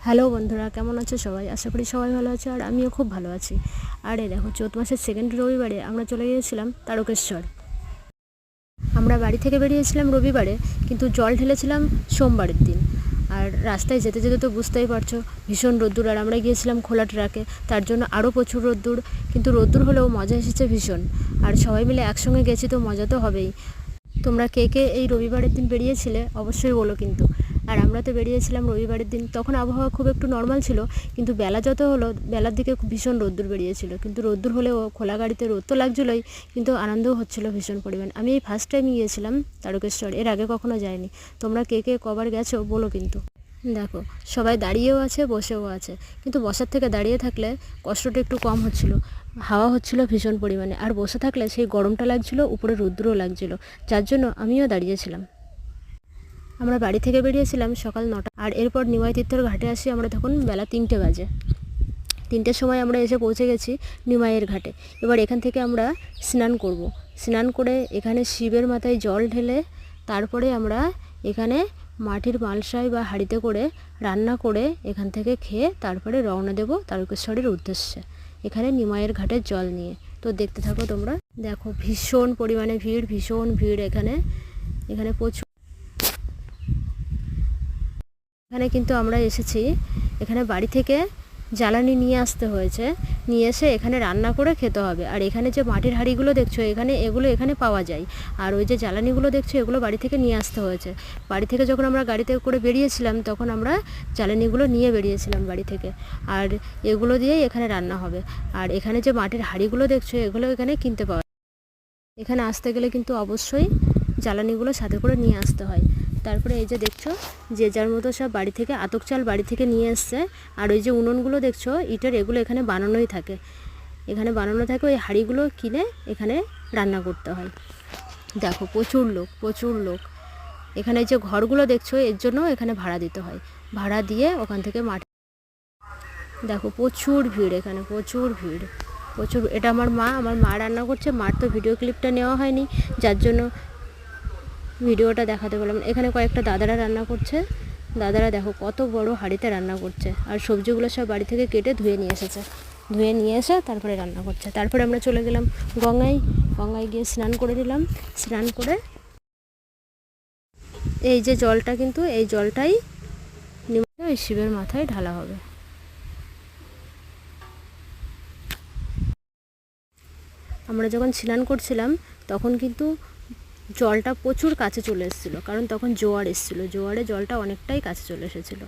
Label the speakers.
Speaker 1: Hello বন্ধুরা, কেমন আছো সবাই? আশা করি সবাই ভালো আছে, আর আমিও খুব ভালো আছি। আর এই দেখো, চৈত মাসের সেকেন্ড রবিবারে আমরা চলে গিয়েছিলাম তারকেশ্বর। আমরা বাড়ি থেকে বেরিয়েছিলাম রবিবারে, কিন্তু জল ঢেলেছিলাম সোমবারের দিন। আর রাস্তায় যেতে যেতে তো বুঝতেই পারছো, ভীষণ রোদ্দুর। আর আমরা গিয়েছিলাম খোলা ট্রাকে, তার জন্য আরও প্রচুর রোদ্দুর। কিন্তু রোদ্দুর হলেও মজা এসেছে ভীষণ। আর সবাই মিলে একসঙ্গে গেছি তো মজা তো হবেই। তোমরা কে কে এই রবিবারের দিন বেরিয়েছিলে অবশ্যই বলো কিন্তু। আর আমরা তো বেরিয়েছিলাম রবিবারের দিন, তখন আবহাওয়া খুব একটু নর্মাল ছিল, কিন্তু বেলা যত হলো বেলার দিকে ভীষণ রোদ্দুর বেরিয়েছিল। কিন্তু রোদ্দুর হলেও খোলা গাড়িতে রোদ তো লাগছিলোই, কিন্তু আনন্দও হচ্ছিলো ভীষণ পরিমাণ। আমি এই ফার্স্ট টাইম গিয়েছিলাম তারকেশ্বর, এর আগে কখনো যাইনি। তোমরা কে কে কবার গেছো বলো কিন্তু। দেখো, সবাই দাঁড়িয়েও আছে, বসেও আছে, কিন্তু বসার থেকে দাঁড়িয়ে থাকলে কষ্টটা একটু কম হচ্ছিল। হাওয়া হচ্ছিল ভীষণ পরিমাণে, আর বসে থাকলে সেই গরমটা লাগছিল, উপরে রৌদ্রও লাগছিল, যার জন্য আমিও দাঁড়িয়েছিলাম। আমরা বাড়ি থেকে বেরিয়েছিলাম সকাল 9টা, আর এরপর নিমাই তীর্থর ঘাটে আসি আমরা তখন বেলা 3টে বাজে। 3টের সময় আমরা এসে পৌঁছে গেছি নিমাইয়ের ঘাটে। এবার এখান থেকে আমরা স্নান করব। স্নান করে এখানে শিবের মাথায় জল ঢেলে তারপরে আমরা এখানে মাটির মালসায় বা হাঁড়িতে করে রান্না করে এখান থেকে খেয়ে তারপরে রওনা দেব তারকেশ্বরের উদ্দেশ্যে, এখানে নিমাইয়ের ঘাটের জল নিয়ে। তো দেখতে থাকো তোমরা। দেখো, ভীষণ পরিমাণে ভিড়, ভীষণ ভিড় এখানে। এখানে প্রচুর। এখানে কিন্তু আমরা এসেছি, এখানে বাড়ি থেকে জ্বালানি নিয়ে আসতে হয়েছে, নিয়ে এসে এখানে রান্না করে খেতে হবে। আর এখানে যে মাটির হাঁড়িগুলো দেখছো এগুলো এখানে পাওয়া যায়। আর ওই যে জ্বালানিগুলো দেখছো এগুলো বাড়ি থেকে নিয়ে আসতে হয়েছে। বাড়ি থেকে যখন আমরা গাড়িতে করে বেরিয়েছিলাম তখন আমরা জ্বালানিগুলো নিয়ে বেরিয়েছিলাম বাড়ি থেকে, আর এগুলো দিয়েই এখানে রান্না হবে। আর এখানে যে মাটির হাঁড়িগুলো দেখছো এগুলো এখানে কিনতে পাওয়া। এখানে আসতে গেলে কিন্তু অবশ্যই জ্বালানিগুলো সাথে করে নিয়ে আসতে হয়। তারপরে এই যে দেখছো, যে যার মতো সব বাড়ি থেকে আতপ চাল বাড়ি থেকে নিয়ে এসছে। আর ওই যে উনুনগুলো দেখছো ইটের, এগুলো এখানে বানানোই থাকে, এখানে বানানো থাকে। ওই হাঁড়িগুলো কিনে এখানে রান্না করতে হয়। দেখো, প্রচুর লোক, প্রচুর লোক। এখানে যে ঘরগুলো দেখছো এর জন্য এখানে ভাড়া দিতে হয়, ভাড়া দিয়ে ওখান থেকে মাটি। দেখো, প্রচুর ভিড় এখানে, প্রচুর ভিড়, প্রচুর। এটা আমার মা রান্না করছে। মার তো ভিডিও ক্লিপটা নেওয়া হয়নি, যার জন্য ভিডিওটা দেখাতে পারলাম। এখানে কয়েকটা দাদারা রান্না করছে। দাদারা দেখো কত বড় হাঁড়িতে রান্না করছে, আর সবজিগুলো সব বাড়ি থেকে কেটে ধুয়ে নিয়ে এসেছে, ধুয়ে নিয়ে এসে তারপরে রান্না করছে। তারপরে আমরা চলে গেলাম গঙ্গায় গিয়ে স্নান করে নিলাম। স্নান করে এই যে জলটা, কিন্তু এই জলটাই ওই শিবের মাথায় ঢালা হবে। আমরা যখন স্নান করছিলাম তখন কিন্তু জলটা প্রচুর কাছে চলে এসেছিলো, কারণ তখন জোয়ার এসেছিলো, জোয়ারে জলটা অনেকটাই কাছে চলে এসেছিলো।